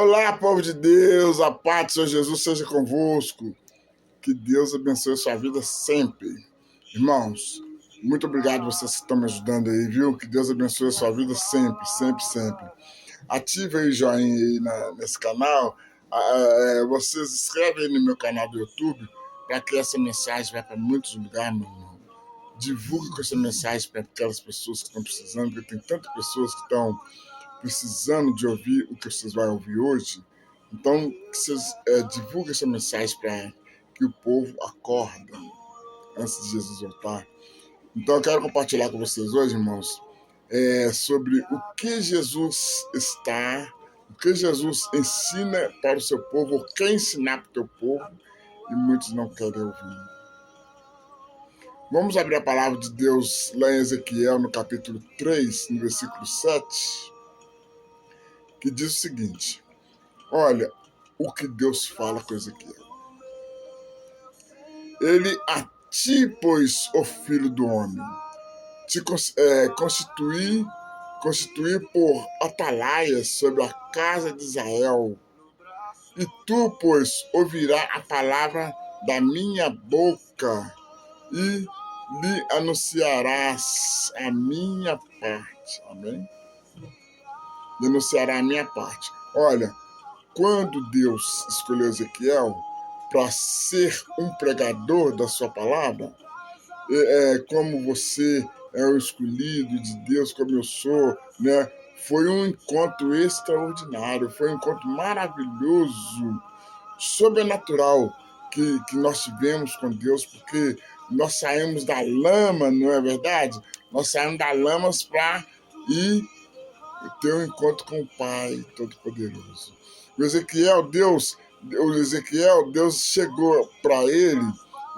Olá, povo de Deus, a paz do Senhor Jesus seja convosco. Que Deus abençoe a sua vida sempre. Irmãos, muito obrigado vocês que estão me ajudando aí, viu? Que Deus abençoe a sua vida sempre, sempre, sempre. Ative aí o joinha aí nesse canal. Vocês inscrevem aí no meu canal do YouTube para que essa mensagem vá para muitos lugares, meu irmão. Divulgue com essa mensagem para aquelas pessoas que estão precisando, porque tem tantas pessoas que estão precisando de ouvir o que vocês vão ouvir hoje. Então, que vocês divulguem essa mensagem para que o povo acorda antes de Jesus voltar. Então, eu quero compartilhar com vocês hoje, irmãos, sobre o que Jesus ensina para o seu povo, ou quer ensinar para o teu povo, e muitos não querem ouvir. Vamos abrir a palavra de Deus lá em Ezequiel, no capítulo 3, no versículo 7, que diz o seguinte: olha o que Deus fala com Ezequiel. Ele a ti, pois, ó filho do homem, te constituir por atalaias sobre a casa de Israel. E tu, pois, ouvirás a palavra da minha boca e lhe anunciarás a minha parte. Amém? Denunciará a minha parte. Olha, quando Deus escolheu Ezequiel para ser um pregador da sua palavra, como você é o escolhido de Deus, como eu sou, né? Foi um encontro extraordinário, foi um encontro maravilhoso, sobrenatural que nós tivemos com Deus, porque nós saímos da lama, não é verdade? Nós saímos da lama para ir ter um encontro com o Pai Todo-Poderoso. O Ezequiel, Deus chegou para ele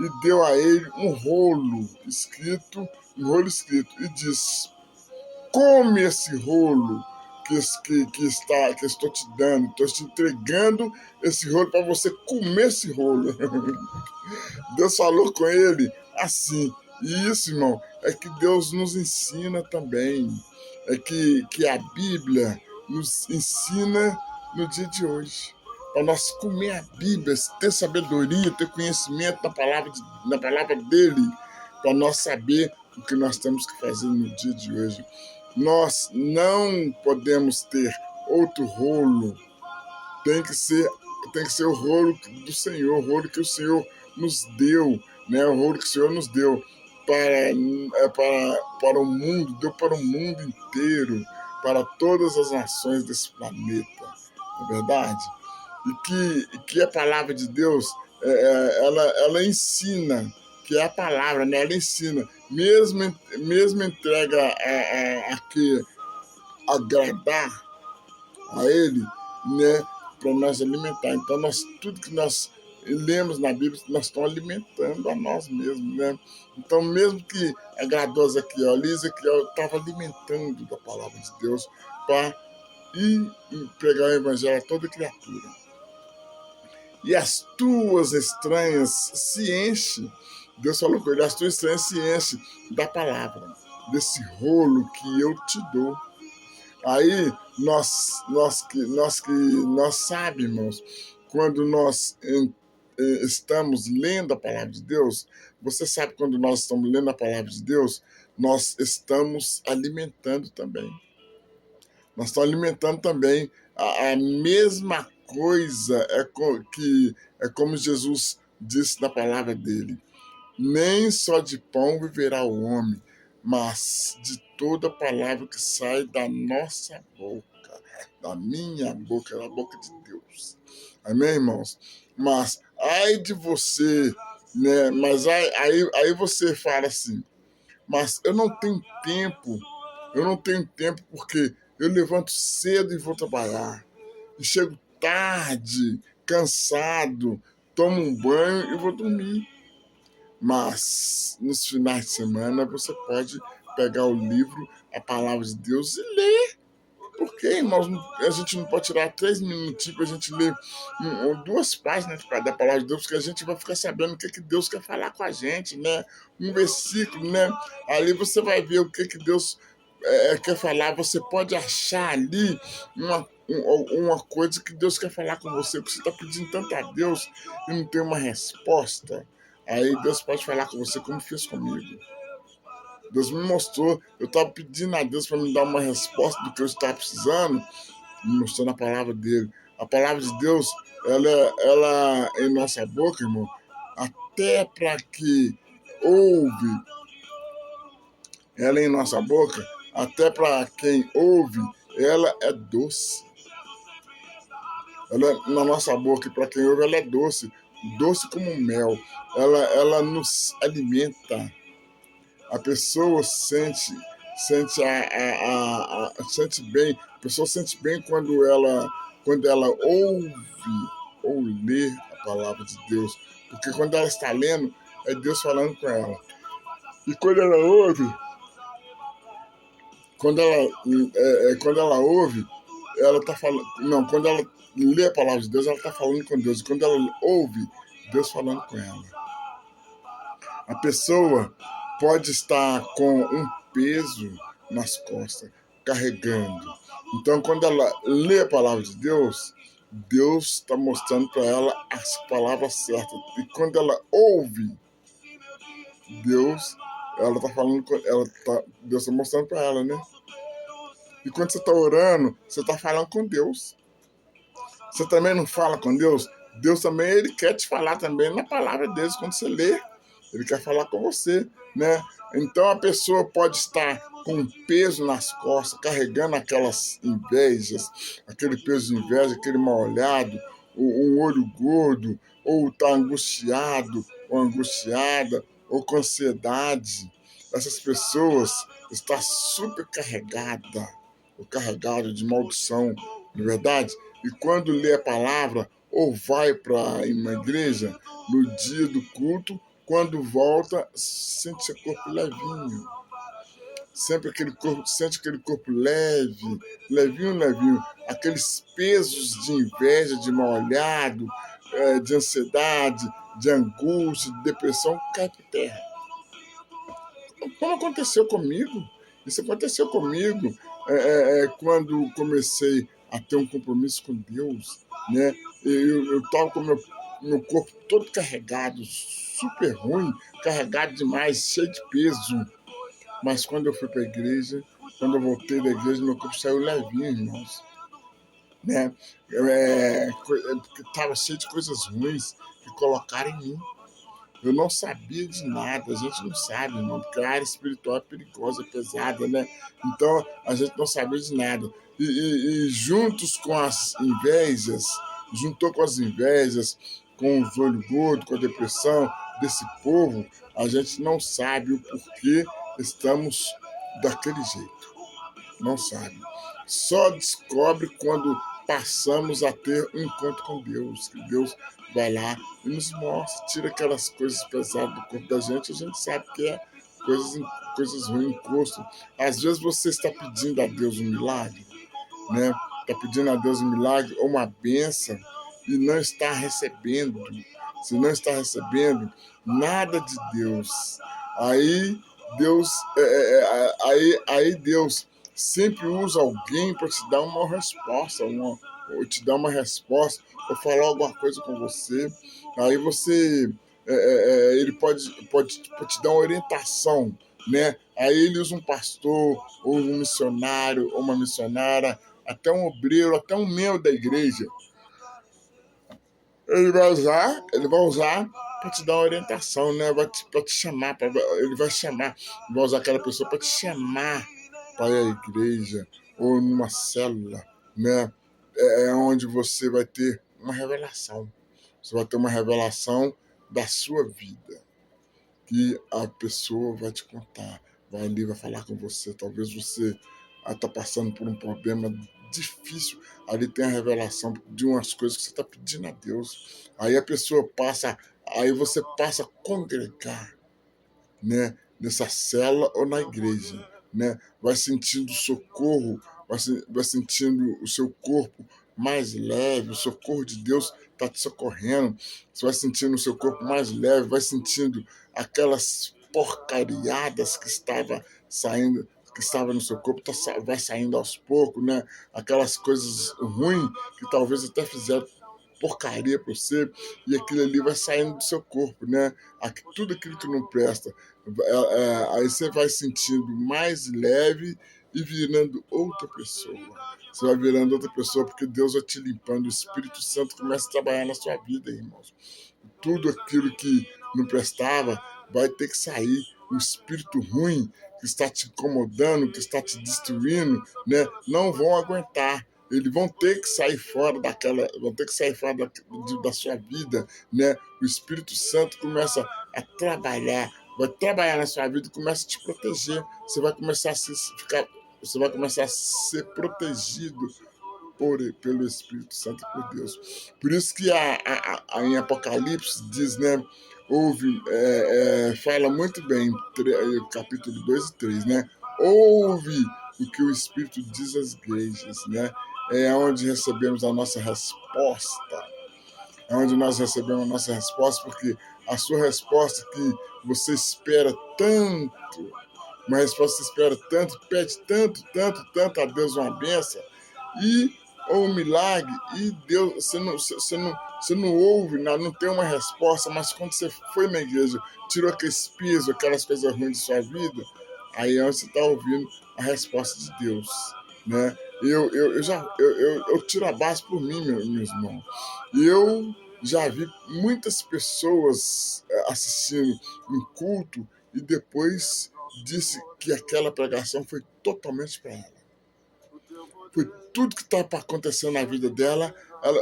e deu a ele um rolo escrito, e disse: come esse rolo que estou te dando, estou te entregando esse rolo para você comer esse rolo. Deus falou com ele assim. E isso, irmão, é que Deus nos ensina também. É que a Bíblia nos ensina no dia de hoje. Para nós comer a Bíblia, ter sabedoria, ter conhecimento na palavra dele, para nós saber o que nós temos que fazer no dia de hoje. Nós não podemos ter outro rolo. Tem que ser o rolo do Senhor, o rolo que o Senhor nos deu, né? O rolo que o Senhor nos deu para o mundo, deu para o mundo inteiro, para todas as nações desse planeta, não é verdade? E que a palavra de Deus, ela ensina, que é a palavra, né? Ela ensina, mesmo entrega a que agradar a Ele, né? Para nós alimentar. Então, tudo que nós lemos na Bíblia, nós estamos alimentando a nós mesmos, né? Então, mesmo que agradou Ezequiel, Ezequiel estava alimentando da palavra de Deus para ir pregar o evangelho a toda criatura. E as tuas estranhas se enchem, Deus falou com ele, as tuas estranhas se enchem da palavra, desse rolo que eu te dou. Aí nós sabemos, irmãos, quando nós estamos lendo a palavra de Deus, você sabe, quando nós estamos lendo a palavra de Deus, nós estamos alimentando também. Nós estamos alimentando também a mesma coisa, como Jesus disse na palavra dele: nem só de pão viverá o homem, mas de toda palavra que sai da nossa boca, da minha boca, da boca de Deus. Amém, irmãos? Mas ai de você, né? Mas aí você fala assim: mas eu não tenho tempo porque eu levanto cedo e vou trabalhar. E chego tarde, cansado, tomo um banho e vou dormir. Mas nos finais de semana você pode pegar o livro, a palavra de Deus, e ler. Por que, irmãos, a gente não pode tirar 3 minutinhos para a gente ler 2 páginas da palavra de Deus, porque a gente vai ficar sabendo o que Deus quer falar com a gente, né? Um versículo, né? Ali você vai ver o que Deus quer falar. Você pode achar ali uma coisa que Deus quer falar com você, que você está pedindo tanto a Deus e não tem uma resposta. Aí Deus pode falar com você como fez comigo. Deus me mostrou, eu estava pedindo a Deus para me dar uma resposta do que eu estava precisando, me mostrou na palavra dele. A palavra de Deus, ela é em nossa boca, irmão, até para que ouve, ela é em nossa boca, até para quem ouve, ela é doce. Ela é na nossa boca, e para quem ouve, ela é doce, doce como mel. Ela nos alimenta. A pessoa sente bem. A pessoa sente bem quando ela ouve ou lê a palavra de Deus. Porque quando ela está lendo, é Deus falando com ela. E quando ela ouve, quando ela ouve, ela está falando. Não, quando ela lê a palavra de Deus, ela está falando com Deus. E quando ela ouve, Deus falando com ela. A pessoa pode estar com um peso nas costas, carregando. Então, quando ela lê a palavra de Deus, Deus está mostrando para ela as palavras certas. E quando ela ouve Deus, ela está falando, Deus está mostrando para ela, né? E quando você está orando, você está falando com Deus. Você também não fala com Deus? Deus também, ele quer te falar também na palavra dele quando você lê. Ele quer falar com você, né? Então a pessoa pode estar com um peso nas costas, carregando aquelas invejas, aquele peso de inveja, aquele mal-olhado, um olho gordo, ou está angustiado, ou angustiada, ou com ansiedade. Essas pessoas estão super carregadas, ou carregado de maldição, não é verdade? E quando lê a palavra, ou vai para uma igreja, no dia do culto, quando volta, sente seu corpo levinho. Sente aquele corpo leve, levinho. Aqueles pesos de inveja, de mal-olhado, de ansiedade, de angústia, de depressão, cai por terra. Como aconteceu comigo? Isso aconteceu comigo quando comecei a ter um compromisso com Deus, né? Eu estava com meu corpo todo carregado, super ruim, carregado demais, cheio de peso. Mas quando eu fui para a igreja, quando eu voltei da igreja, meu corpo saiu levinho, irmãos. Né? Porque estava cheio de coisas ruins que colocaram em mim. Eu não sabia de nada, a gente não sabe, irmão, porque a área espiritual é perigosa, é pesada, né? Então, a gente não sabia de nada. E juntos com as invejas, juntou com as invejas, com os olhos gordos, com a depressão desse povo, a gente não sabe o porquê estamos daquele jeito. Não sabe. Só descobre quando passamos a ter um encontro com Deus, que Deus vai lá e nos mostra, tira aquelas coisas pesadas do corpo da gente, a gente sabe que é coisas ruins, encosto. Às vezes você está pedindo a Deus um milagre, né? Está pedindo a Deus um milagre ou uma bênção e não está recebendo. Se não está recebendo nada de Deus, aí Deus, aí Deus sempre usa alguém para te dar uma resposta, ou te dar uma resposta, ou falar alguma coisa com você. Aí você, ele pode te dar uma orientação, né? Aí ele usa um pastor, ou um missionário, ou uma missionária, até um obreiro, até um membro da igreja. Ele vai usar para te dar uma orientação, né? Para te chamar, ele vai chamar, vai usar aquela pessoa para te chamar para a igreja ou numa célula, né? É onde você vai ter uma revelação. Você vai ter uma revelação da sua vida que a pessoa vai te contar, vai ali, vai falar com você. Talvez você está passando por um problema difícil, ali tem a revelação de umas coisas que você está pedindo a Deus. Aí a pessoa passa, aí você passa a congregar, né? Nessa cela ou na igreja, né? Vai sentindo socorro, vai sentindo o seu corpo mais leve, o socorro de Deus está te socorrendo. Você vai sentindo o seu corpo mais leve, vai sentindo aquelas porcariadas que estava saindo, que estava no seu corpo vai saindo aos poucos, né? Aquelas coisas ruins que talvez até fizeram porcaria para você, e aquilo ali vai saindo do seu corpo, né? Tudo aquilo que não presta. Aí você vai sentindo mais leve e virando outra pessoa. Você vai virando outra pessoa porque Deus vai te limpando, o Espírito Santo começa a trabalhar na sua vida, irmãos. Tudo aquilo que não prestava vai ter que sair. O espírito ruim que está te incomodando, que está te destruindo, né, não vão aguentar. Eles vão ter que sair fora vão ter que sair fora da sua vida, né? O Espírito Santo começa a trabalhar, vai trabalhar na sua vida e começa a te proteger. Você vai começar a ser protegido pelo Espírito Santo e por Deus. Por isso que em Apocalipse diz, né? Fala muito bem, capítulo 2 e 3, né? Ouve o que o Espírito diz às igrejas, né? É onde recebemos a nossa resposta. É onde nós recebemos a nossa resposta, porque a sua resposta que você espera tanto, uma resposta que você espera tanto, pede tanto a Deus uma bênção, ou um milagre, e Deus, você não ouve, não tem uma resposta, mas quando você foi na igreja, tirou aqueles pesos, aquelas coisas ruins de sua vida, aí é onde você está ouvindo a resposta de Deus, né? Eu tiro a base por mim, meu irmão. Eu já vi muitas pessoas assistindo um culto e depois disse que aquela pregação foi totalmente para ela. Foi tudo que estava acontecendo na vida dela,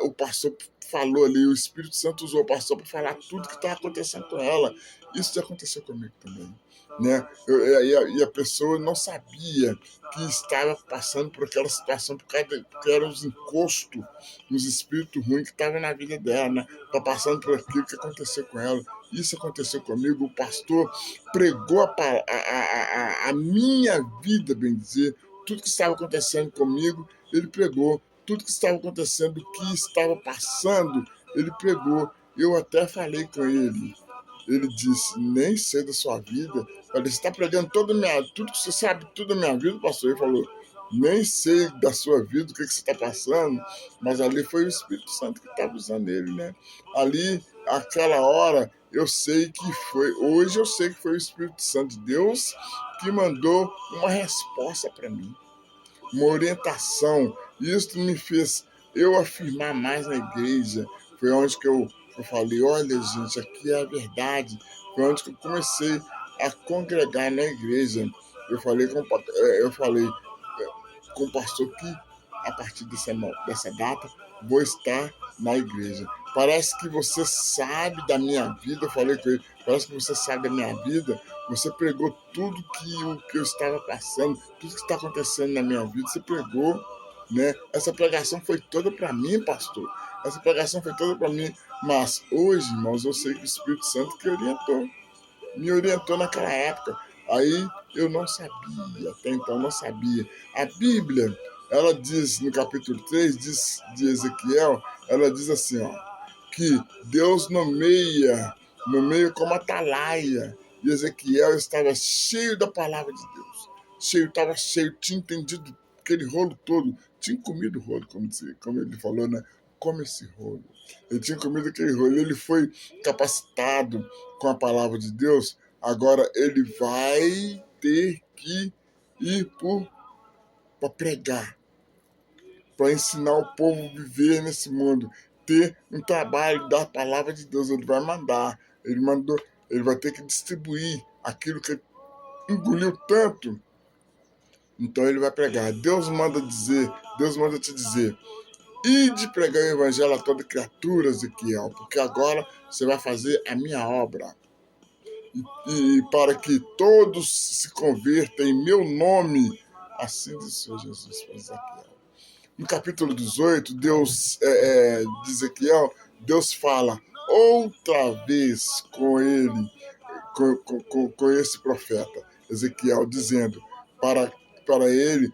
o pastor falou ali, o Espírito Santo usou o pastor para falar tudo que estava acontecendo com ela. Isso já aconteceu comigo também, né? E a pessoa não sabia que estava passando por aquela situação porque eram os encostos, os espíritos ruins que estavam na vida dela, né? Tá passando por aquilo que aconteceu com ela. Isso aconteceu comigo. O pastor pregou a minha vida, bem dizer, tudo que estava acontecendo comigo, ele pregou. Tudo que estava acontecendo, o que estava passando, ele pregou. Eu até falei com ele. Ele disse, nem sei da sua vida. Eu falei, você está pregando tudo que você sabe, tudo da minha vida, pastor. Ele falou, nem sei da sua vida, o que você está passando, mas ali foi o Espírito Santo que estava usando ele, né? Ali, aquela hora, eu sei que foi, hoje eu sei que foi o Espírito Santo de Deus que mandou uma resposta para mim, uma orientação. Isso me fez eu afirmar mais na igreja. Foi onde que eu falei, olha gente, aqui é a verdade. Foi onde que eu comecei a congregar na igreja. Eu falei com o pastor que a partir dessa data vou estar na igreja. Parece que você sabe da minha vida, eu falei com ele, parece que você sabe da minha vida, você pregou tudo que eu estava passando, tudo que está acontecendo na minha vida, você pregou, né? Essa pregação foi toda para mim, pastor. Essa pregação foi toda para mim, mas hoje, irmãos, eu sei que o Espírito Santo que me orientou naquela época. Aí eu não sabia, até então não sabia. A Bíblia, ela diz no capítulo 3 de Ezequiel, ela diz assim, ó, que Deus nomeia como atalaia. E Ezequiel estava cheio da palavra de Deus. Estava cheio, tinha entendido aquele rolo todo, tinha comido o rolo, como ele falou, né? Come esse rolo. Ele tinha comido aquele rolo, ele foi capacitado com a palavra de Deus, agora ele vai ter que ir para pregar, para ensinar o povo a viver nesse mundo, ter um trabalho da palavra de Deus. Ele vai mandar, ele vai ter que distribuir aquilo que ele engoliu tanto. Então ele vai pregar. Deus manda te dizer, ide pregar o evangelho a toda criatura, Ezequiel, porque agora você vai fazer a minha obra. E para que todos se convertam em meu nome, assim diz o Senhor Jesus para Ezequiel. No capítulo 18, Deus, de Ezequiel, Deus fala outra vez com ele, com esse profeta, Ezequiel, dizendo para ele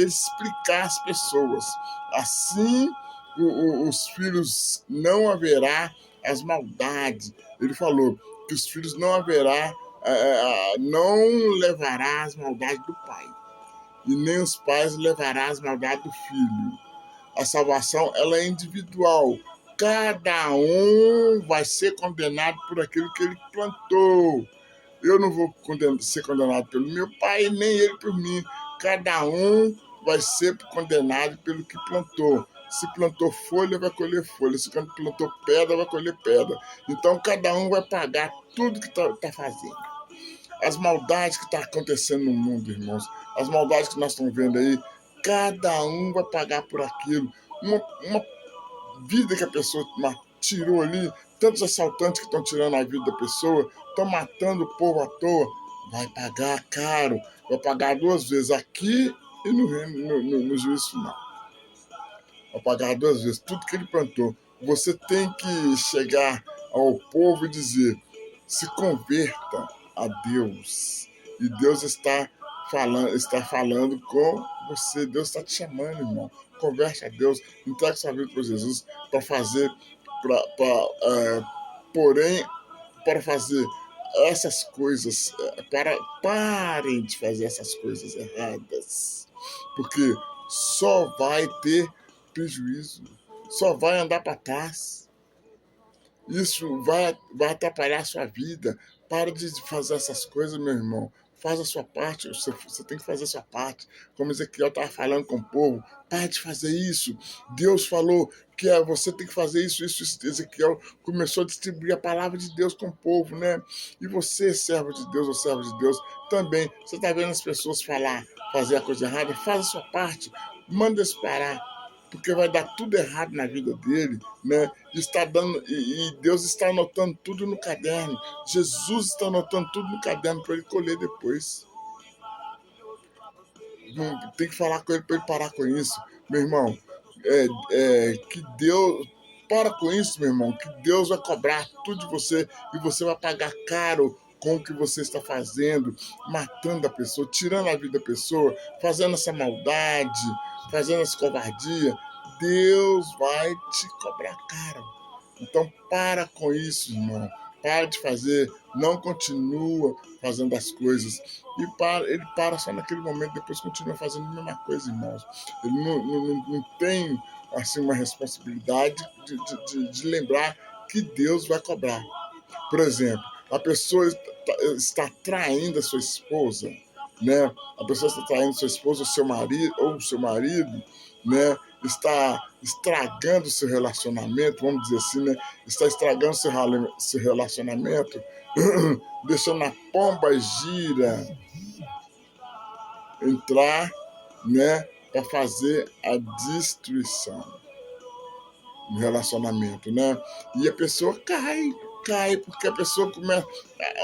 explicar às pessoas. Assim, os filhos não haverá as maldades. Ele falou que os filhos não haverá não levará as maldades do pai, e nem os pais levará as maldades do filho. A salvação, ela é individual. Cada um vai ser condenado por aquilo que ele plantou. Eu não vou ser condenado pelo meu pai, nem ele por mim. Cada um vai ser condenado pelo que plantou. Se plantou folha, vai colher folha. Se plantou pedra, vai colher pedra. Então, cada um vai pagar tudo que está fazendo. As maldades que estão acontecendo no mundo, irmãos, as maldades que nós estamos vendo aí, cada um vai pagar por aquilo. Uma vida que a pessoa tirou ali, tantos assaltantes que estão tirando a vida da pessoa, estão matando o povo à toa, vai pagar caro, vai pagar 2 vezes aqui e no juízo final. Vai pagar 2 vezes tudo que ele plantou. Você tem que chegar ao povo e dizer: se converta a Deus. E Deus está falando com você. Deus está te chamando, irmão. Converte a Deus. Entregue sua vida para Jesus para fazer, porém, para fazer essas coisas, parem de fazer essas coisas erradas. Porque só vai ter prejuízo. Só vai andar para trás. Isso vai atrapalhar a sua vida. Para de fazer essas coisas, meu irmão. Faz a sua parte, você tem que fazer a sua parte. Como Ezequiel estava falando com o povo, para de fazer isso. Deus falou que você tem que fazer isso. Ezequiel começou a distribuir a palavra de Deus com o povo, né? E você, servo de Deus ou servo de Deus, também. Você está vendo as pessoas fazer a coisa errada? Faz a sua parte. Manda eles parar, porque vai dar tudo errado na vida dele, né? E Deus está anotando tudo no caderno. Jesus está anotando tudo no caderno para ele colher depois. Tem que falar com ele para ele parar com isso, meu irmão. Que Deus para com isso, meu irmão. Que Deus vai cobrar tudo de você e você vai pagar caro com o que você está fazendo, matando a pessoa, tirando a vida da pessoa, fazendo essa maldade, fazendo essa covardia. Deus vai te cobrar caro. Então para com isso, irmão. Para de fazer, não continua fazendo as coisas. Ele para só naquele momento, depois continua fazendo a mesma coisa, irmãos. Ele não tem assim, uma responsabilidade de lembrar que Deus vai cobrar. Por exemplo, a pessoa está traindo a sua esposa, né? A pessoa está traindo sua esposa ou seu marido, né? Está estragando seu relacionamento, vamos dizer assim, né? Está estragando seu relacionamento, deixando a pomba gira entrar, né? Para fazer a destruição no relacionamento, né? E a pessoa cai, porque a pessoa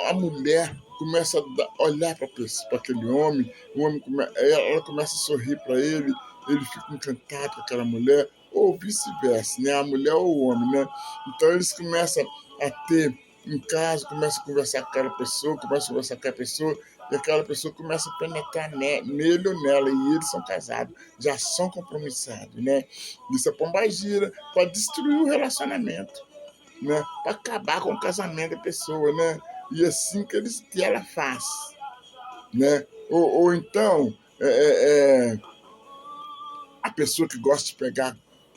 a mulher começa a olhar para aquele homem, ela começa a sorrir para ele fica encantado com aquela mulher, ou vice-versa, né? A mulher ou o homem, né? Então eles começam a ter em casa, começam a conversar com aquela pessoa, e aquela pessoa começa a penetrar nele ou nela, e eles são casados, já são compromissados, né? Isso é pombagira para destruir o relacionamento, né? Para acabar com o casamento da pessoa, né? E assim que ela faz, né? Ou então, a pessoa que gosta de pegar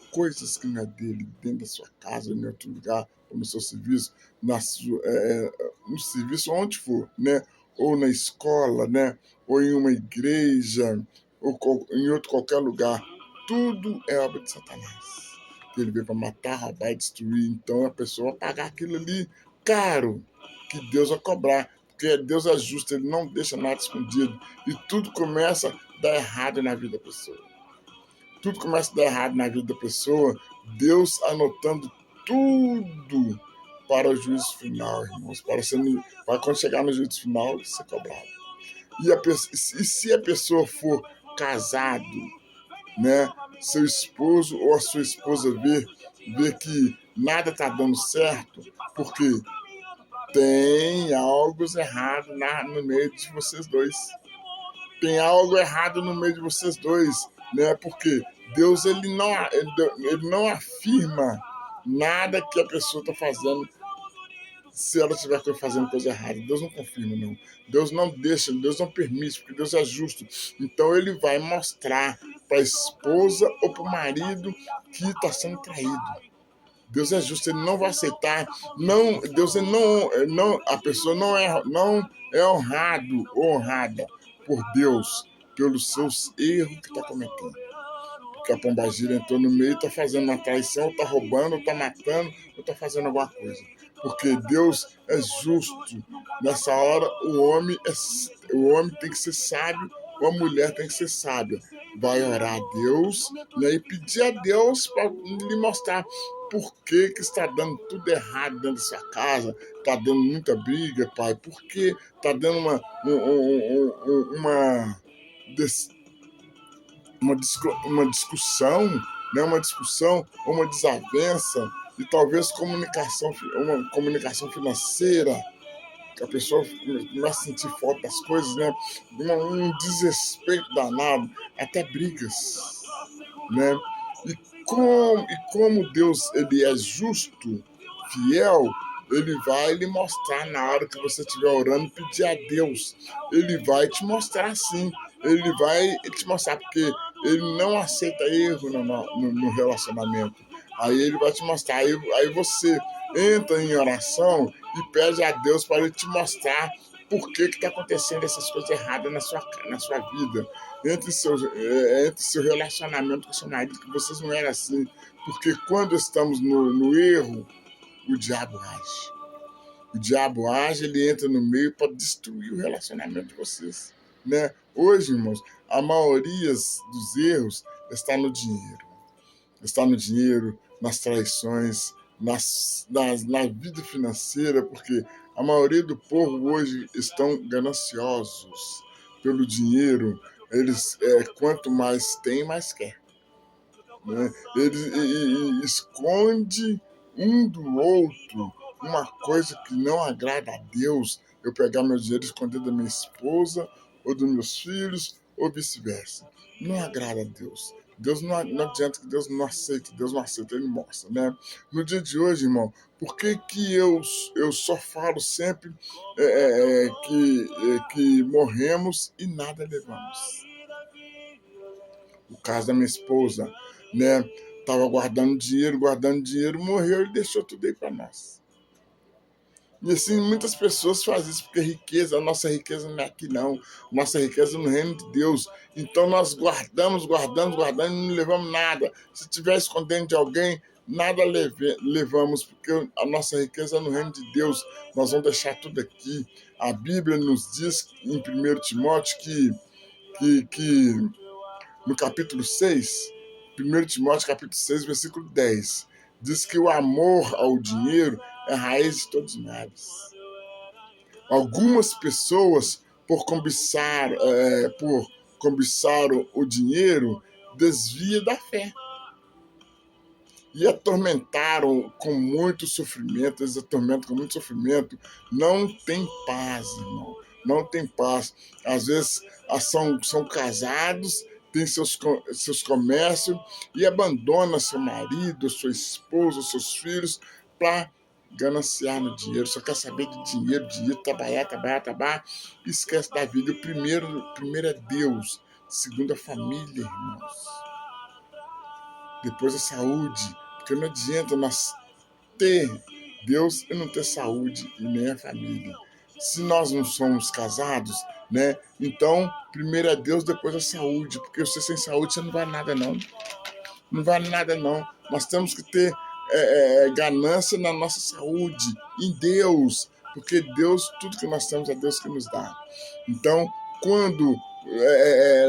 coisas que não é dele dentro da sua casa, em outro lugar, ou no seu serviço, no serviço onde for, né? Ou na escola, né? Ou em uma igreja, ou em outro qualquer lugar. Tudo é obra de Satanás. Ele veio para matar, roubar e destruir. Então a pessoa vai pagar aquilo ali caro, que Deus vai cobrar. Porque Deus é justo, ele não deixa nada escondido. E tudo começa a dar errado na vida da pessoa. Tudo começa a dar errado na vida da pessoa, Deus anotando tudo para o juízo final, irmãos. Para quando chegar no juízo final, ser cobrado. E se a pessoa for casado, né, seu esposo ou a sua esposa ver que nada está dando certo, porque tem algo errado no meio de vocês dois. Tem algo errado no meio de vocês dois, né? Porque Deus ele não afirma nada que a pessoa está fazendo se ela estiver fazendo coisa errada. Deus não confirma, não. Deus não deixa, Deus não permite, porque Deus é justo. Então ele vai mostrar para a esposa ou para o marido que está sendo traído. Deus é justo, ele não vai aceitar. Não, Deus ele não, a pessoa não é honrado ou honrada por Deus pelos seus erros que está cometendo. Porque a pombagira entrou no meio e está fazendo uma traição, está roubando, está matando, ou está fazendo alguma coisa. Porque Deus é justo. Nessa hora, o homem tem que ser sábio, ou a mulher tem que ser sábia. Vai orar a Deus, né, e pedir a Deus para lhe mostrar por que está dando tudo errado dentro da sua casa, está dando muita briga, pai, por que está dando uma discussão, né, uma discussão, uma desavença, e talvez uma comunicação financeira, que a pessoa começa a sentir falta das coisas, né, um desrespeito danado, até brigas, né? E como Deus ele é justo, fiel, ele vai lhe mostrar na hora que você estiver orando, pedir a Deus. Ele vai te mostrar sim. Ele vai te mostrar, porque ele não aceita erro no relacionamento. Aí ele vai te mostrar. Aí você entra em oração e pede a Deus para ele te mostrar por que está acontecendo essas coisas erradas na sua vida, entre seu relacionamento com seu marido, que vocês não eram assim. Porque quando estamos no erro, o diabo age. O diabo age, ele entra no meio para destruir o relacionamento de vocês. Né? Hoje, irmãos, a maioria dos erros está no dinheiro. Está no dinheiro, nas traições, na vida financeira, porque a maioria do povo hoje estão gananciosos pelo dinheiro. Eles, quanto mais tem, mais quer. Né? Eles esconde um do outro uma coisa que não agrada a Deus. Eu pegar meu dinheiro e esconder da minha esposa ou dos meus filhos ou vice-versa. Não agrada a Deus. Deus não adianta que Deus não aceita, ele mostra, né? No dia de hoje, irmão, por que eu só falo sempre que morremos e nada levamos? O caso da minha esposa, né? Tava guardando dinheiro, morreu e deixou tudo aí para nós. E assim, muitas pessoas fazem isso porque a nossa riqueza não é aqui não. Nossa riqueza é no reino de Deus. Então nós guardamos e não levamos nada. Se estiver escondendo de alguém, nada levamos, porque a nossa riqueza é no reino de Deus. Nós vamos deixar tudo aqui. A Bíblia nos diz em 1 Timóteo que no capítulo 6, 1 Timóteo capítulo 6, versículo 10, diz que o amor ao dinheiro é a raiz de todos os males. Algumas pessoas, por cobiçar o dinheiro, desvia da fé. E atormentaram com muito sofrimento, eles atormentam com muito sofrimento. Não tem paz, irmão. Não tem paz. Às vezes são casados, têm seus comércios e abandona seu marido, sua esposa, seus filhos para gananciar no dinheiro. Só quer saber de dinheiro, trabalhar, e esquece da vida. Primeiro é Deus, segundo a família, irmãos. Depois a saúde, porque não adianta nós ter Deus e não ter saúde e nem a família. Se nós não somos casados, né? Então, primeiro é Deus, depois a saúde, porque você sem saúde você não vale nada não. Não vale nada não. Nós temos que ter ganância na nossa saúde, em Deus, porque Deus, tudo que nós temos é Deus que nos dá. Então, quando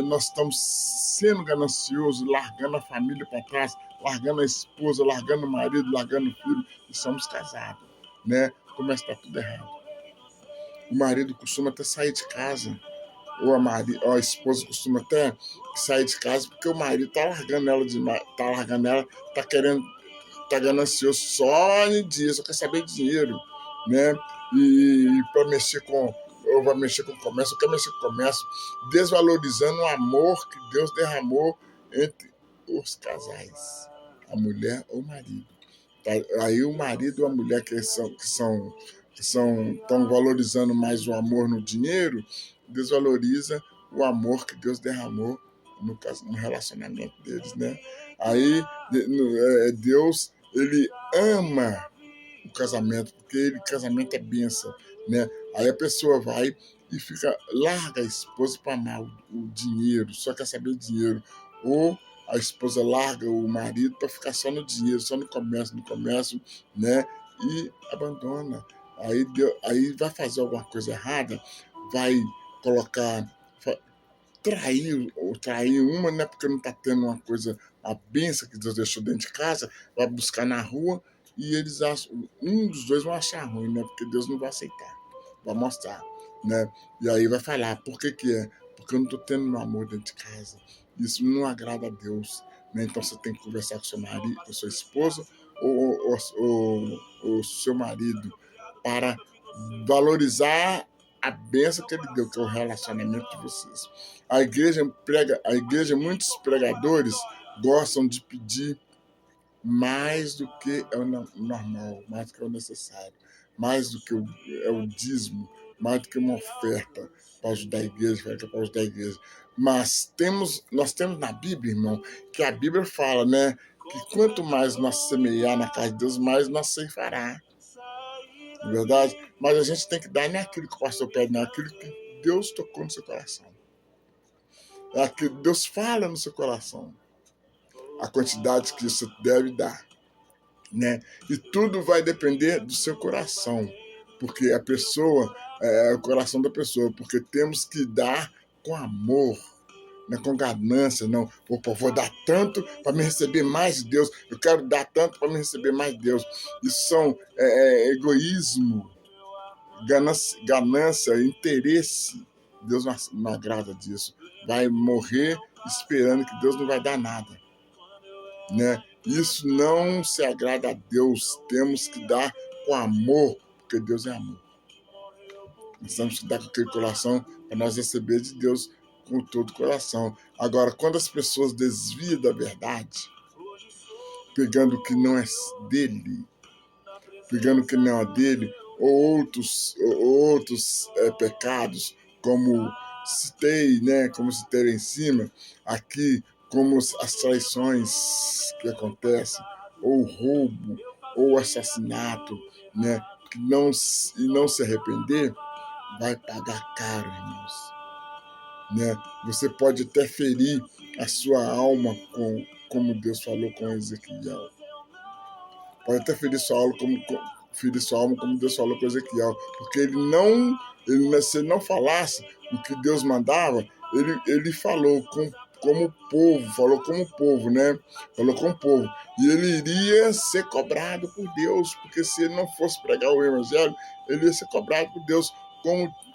nós estamos sendo gananciosos, largando a família para trás, largando a esposa, largando o marido, largando o filho, e somos casados, né? Começa a estar tudo errado. O marido costuma até sair de casa, ou a esposa costuma até sair de casa porque o marido tá largando ela demais, tá ganancioso só em dia, só quer saber de dinheiro, né? E para mexer com ou vai mexer com o comércio, ou quer mexer com o comércio, desvalorizando o amor que Deus derramou entre os casais, a mulher ou o marido. Aí o marido ou a mulher que são estão valorizando mais o amor no dinheiro, desvaloriza o amor que Deus derramou no relacionamento deles, né? Aí Deus, ele ama o casamento, porque casamento é bênção, né? Aí a pessoa vai e larga a esposa para amar o dinheiro, só quer saber dinheiro. Ou a esposa larga o marido para ficar só no dinheiro, só no comércio, né? E abandona. Aí vai fazer alguma coisa errada, vai colocar, trair uma, né? Porque não está tendo uma benção que Deus deixou dentro de casa, vai buscar na rua e eles acham, um dos dois vai achar ruim, né? Porque Deus não vai aceitar, vai mostrar, né? E aí vai falar, por que que é? Porque eu não estou tendo meu amor dentro de casa. Isso não agrada a Deus, né? Então você tem que conversar com seu marido, com sua esposa ou seu marido para valorizar a bênção que ele deu, que é o relacionamento de vocês. Muitos pregadores gostam de pedir mais do que é o normal, mais do que é o necessário, mais do que é o dízimo, mais do que uma oferta para ajudar a igreja, para ajudar a igreja. Mas nós temos na Bíblia, irmão, que a Bíblia fala, né, que quanto mais nós semear na casa de Deus, mais nós ceifará. Não é verdade? Mas a gente tem que dar nem aquilo que o pastor pede, não, aquilo que Deus tocou no seu coração. É aquilo que Deus fala no seu coração. A quantidade que você deve dar, né? E tudo vai depender do seu coração, porque a pessoa é o coração da pessoa, porque temos que dar com amor, né? Com ganância, não. Opa, vou dar tanto para me receber mais de Deus, eu quero dar tanto para me receber mais de Deus. Isso são egoísmo, ganância, interesse. Deus não agrada disso. Vai morrer esperando que Deus não vai dar nada, né? Isso não se agrada a Deus. Temos que dar com amor, porque Deus é amor. Nós temos que dar com aquele coração para nós receber de Deus com todo o coração. Agora, quando as pessoas desviam da verdade, pegando o que não é dele, ou outros pecados, como citei, né, como citei lá em cima, aqui, como as traições que acontecem, ou roubo, ou assassinato, né, e não se arrepender, vai pagar caro, irmãos. Né? Você pode até ferir a sua alma, como Deus falou com Ezequiel. Pode até ferir sua alma como Deus falou com Ezequiel, porque se ele não falasse o que Deus mandava, ele falou falou como povo, né? Falou como povo. E ele iria ser cobrado por Deus, porque se ele não fosse pregar o evangelho, ele ia ser cobrado por Deus,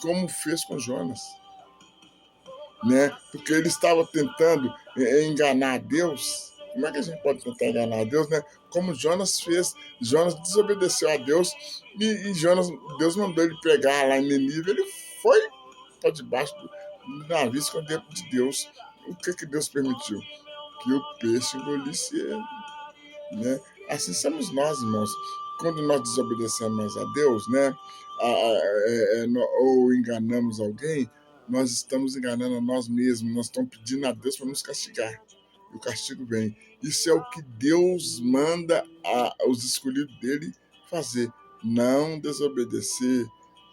como fez com Jonas, né? Porque ele estava tentando enganar Deus. Como é que a gente pode tentar enganar Deus, né? Como Jonas fez. Jonas desobedeceu a Deus e Deus mandou ele pregar lá em Nínive. Ele foi para debaixo do navio escondido de Deus. O que Deus permitiu? Que o peixe engolisse ele, né? Assim somos nós, irmãos. Quando nós desobedecemos a Deus, né? Ou enganamos alguém, nós estamos enganando a nós mesmos. Nós estamos pedindo a Deus para nos castigar. E o castigo vem. Isso é o que Deus manda aos escolhidos dele fazer. Não desobedecer,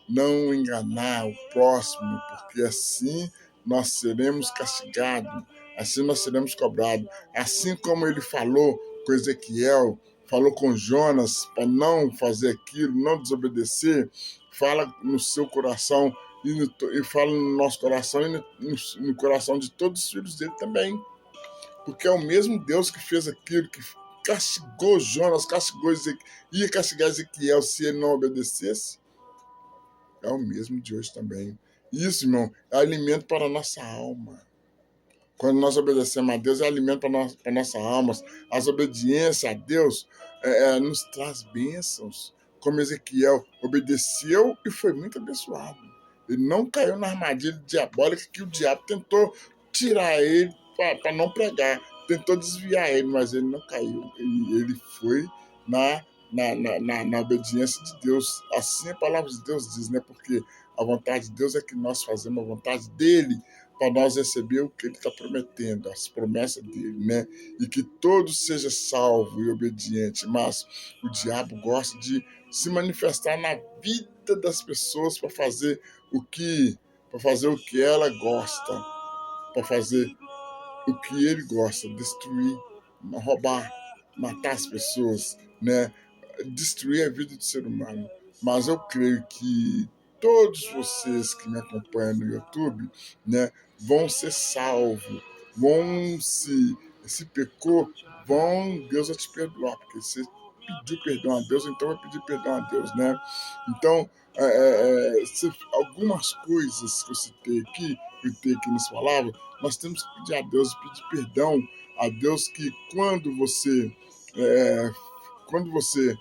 não enganar o próximo, porque assim nós seremos castigados, assim nós seremos cobrados. Assim como ele falou com Ezequiel, falou com Jonas para não fazer aquilo, não desobedecer, fala no seu coração e fala no nosso coração e no coração de todos os filhos dele também. Porque é o mesmo Deus que fez aquilo, que castigou Jonas, ia castigar Ezequiel se ele não obedecesse. É o mesmo de hoje também. Isso, irmão, é alimento para a nossa alma. Quando nós obedecemos a Deus, é alimento para a nossa alma. As obediências a Deus nos traz bênçãos. Como Ezequiel obedeceu e foi muito abençoado. Ele não caiu na armadilha diabólica que o diabo tentou tirar ele para não pregar. Tentou desviar ele, mas ele não caiu. Ele foi na na obediência de Deus. Assim a palavra de Deus diz, né? Porque a vontade de Deus é que nós fazemos a vontade dele para nós receber o que ele está prometendo, as promessas dele, né? E que todos sejam salvos e obedientes. Mas o diabo gosta de se manifestar na vida das pessoas para fazer o que ela gosta, para fazer o que ele gosta, destruir, roubar, matar as pessoas, né? Destruir a vida do ser humano. Mas eu creio que todos vocês que me acompanham no YouTube, né, vão ser salvos, vão se pecou, Deus vai te perdoar, porque você pediu perdão a Deus, então vai pedir perdão a Deus, né? Então, algumas coisas que eu citei aqui, nessa palavra, nós temos que pedir a Deus, pedir perdão a Deus, que é, quando você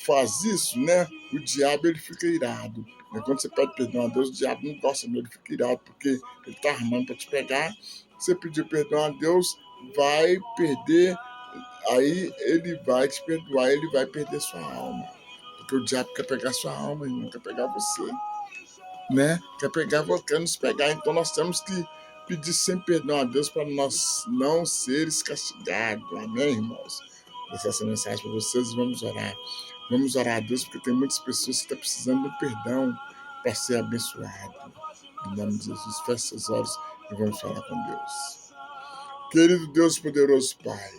faz isso, né, o diabo ele fica irado. Né? Quando você pede perdão a Deus, o diabo não gosta mesmo, ele fica irado, porque ele está armando para te pegar. Você pedir perdão a Deus, vai perder, aí ele vai te perdoar, ele vai perder sua alma. Porque o diabo quer pegar sua alma, ele não quer pegar você, né? Quer nos pegar. Então nós temos que pedir sempre perdão a Deus para nós não seres castigados. Amém, irmãos? Deixa essa mensagem para vocês e vamos orar. Vamos orar a Deus, porque tem muitas pessoas que estão precisando de perdão para ser abençoado. Em nome de Jesus, feche seus olhos e vamos falar com Deus. Querido Deus poderoso Pai,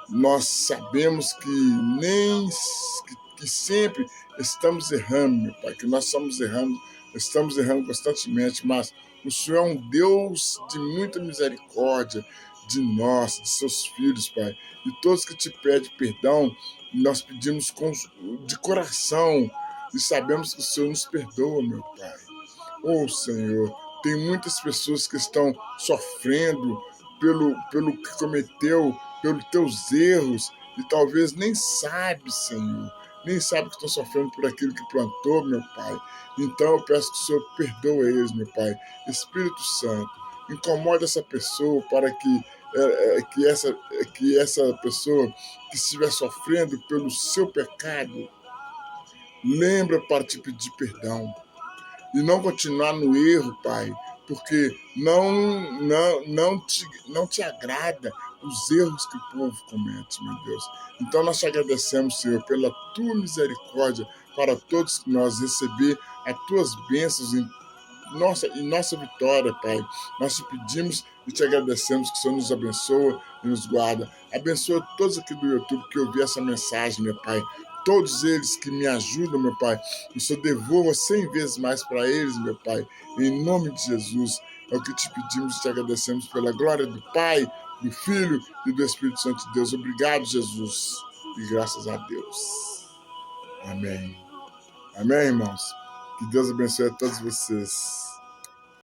nós sabemos que que sempre estamos errando, meu Pai, que nós estamos errando constantemente, mas o Senhor é um Deus de muita misericórdia de nós, de seus filhos, Pai. E todos que te pedem perdão, nós pedimos de coração e sabemos que o Senhor nos perdoa, meu Pai. Oh, Senhor, tem muitas pessoas que estão sofrendo pelo que cometeu, pelos teus erros, e talvez nem sabe, Senhor, nem sabe que estão sofrendo por aquilo que plantou, meu Pai. Então eu peço que o Senhor perdoe eles, meu Pai. Espírito Santo, incomoda essa pessoa para que essa pessoa que estiver sofrendo pelo seu pecado, lembra para te pedir perdão e não continuar no erro, Pai, porque não te agrada os erros que o povo comete, meu Deus. Então nós te agradecemos, Senhor, pela tua misericórdia para todos que nós receber as tuas bênçãos em nossa vitória, Pai. Nós te pedimos e te agradecemos que o Senhor nos abençoa e nos guarda. Abençoa todos aqui do YouTube que ouviram essa mensagem, meu Pai. Todos eles que me ajudam, meu Pai, o Senhor devolva 100 vezes mais para eles, meu Pai. Em nome de Jesus, é o que te pedimos e te agradecemos pela glória do Pai, do Filho e do Espírito Santo de Deus. Obrigado, Jesus. E graças a Deus. Amém. Amém, irmãos? Que Deus abençoe a todos vocês.